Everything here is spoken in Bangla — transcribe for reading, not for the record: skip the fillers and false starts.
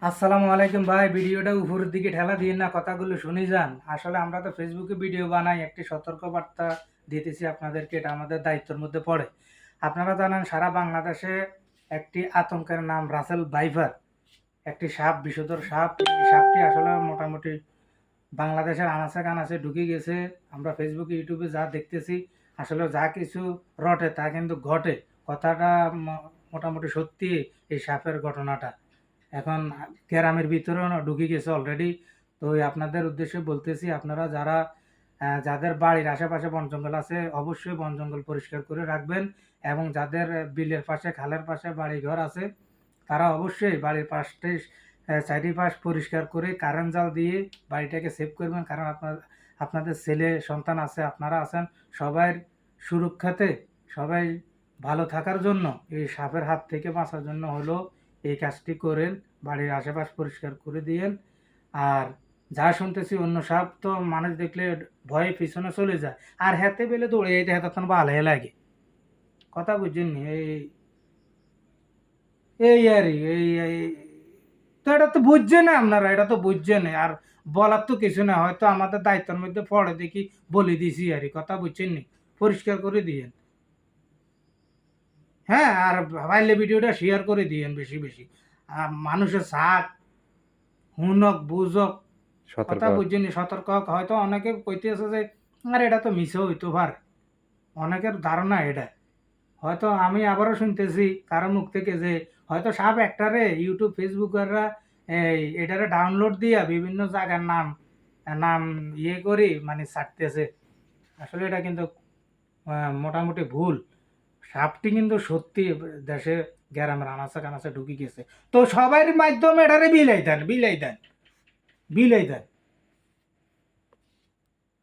আসসালামু আলাইকুম ভাই, ভিডিওটা উপরের দিকে ঠেলা দিয়ে না, কথাগুলো শুনে যান। আসলে আমরা তো ফেসবুকে ভিডিও বানাই, একটি সতর্কবার্তা দিতেছি আপনাদেরকে, এটা আমাদের দায়িত্বের মধ্যে পড়ে। আপনারা জানেন সারা বাংলাদেশে একটি আতঙ্কের নাম রাসেল ভাইপার, একটি সাপ, বিষধর সাপ। এই সাপটি আসলে মোটামুটি বাংলাদেশের আনাচে কানাচে ঢুকে গেছে। আমরা ফেসবুকে ইউটিউবে যা দেখতেছি, আসলে যা কিছু রটে তা কিন্তু ঘটে। কথাটা মোটামুটি সত্যি। এই সাপের ঘটনাটা এখন গ্রামের ভিতরেও ঢুকে গেছে অলরেডি। তো আপনাদের উদ্দেশ্যে বলতেছি, আপনারা যারা যাদের বাড়ির আশেপাশে বন জঙ্গল আছে, অবশ্যই বন জঙ্গল পরিষ্কার করে রাখবেন। এবং যাদের বিলের পাশে, খালের পাশে বাড়ি ঘর আছে, তারা অবশ্যই বাড়ির পাশে চারিপাশ পরিষ্কার করে কারেন্ট জাল দিয়ে বাড়িটাকে সেভ করবেন। কারণ আপনাদের ছেলে সন্তান আছে, আপনারা আছেন, সবাই সুরক্ষাতে, সবাই ভালো থাকার জন্য, এই সাপের হাত থেকে বাঁচার জন্য হলো এই কাজটি করেন। বাড়ির আশেপাশ পরিষ্কার করে দিয়েন। আর যা শুনতেছি, অন্য সাপ তো মানুষ দেখলে ভয়ে পিছনে চলে যায়, আর হেতে বেলে দৌড়ে এই হেতে তখন ভালো লাগে। কথা বুঝছেন নি? এই এই আর এই তো এটা তো বুঝছে না, আপনারা এটা তো বুঝছে না। আর বলার তো কিছু না, হয়তো আমাদের দায়িত্বের মধ্যে পড়ে দেখি বলে দিছি আর কথা বুঝছেন নি। পরিষ্কার করে দিয়েন। হ্যাঁ, আর পাইলে ভিডিওটা শেয়ার করে দিয়েন বেশি বেশি। মানুষের সাথ হুনক বুঝক, সতর্ক কথা হোক। বুঝিনি, সতর্ক হোক। হয়তো অনেকে কইতেছে যে আর এটা তো মিশে হইতে পারে, অনেকের ধারণা এটা। হয়তো আমি আবারও শুনতেছি কারো মুখ থেকে যে হয়তো সাপ একটারে ইউটিউব ফেসবুকাররা এটারে ডাউনলোড দিয়া বিভিন্ন জায়গার নাম নাম ইয়ে করি মানে ছাড়তেছে। আসলে এটা কিন্তু মোটামুটি ভুল। সাপটি কিন্তু সত্যি দেশে গ্রামের আনাচে কানাচে ঢুকে গেছে। তো সবার মাধ্যমে এটারে বিলাই দেন, বিলাই দেন, বিলাই দেন।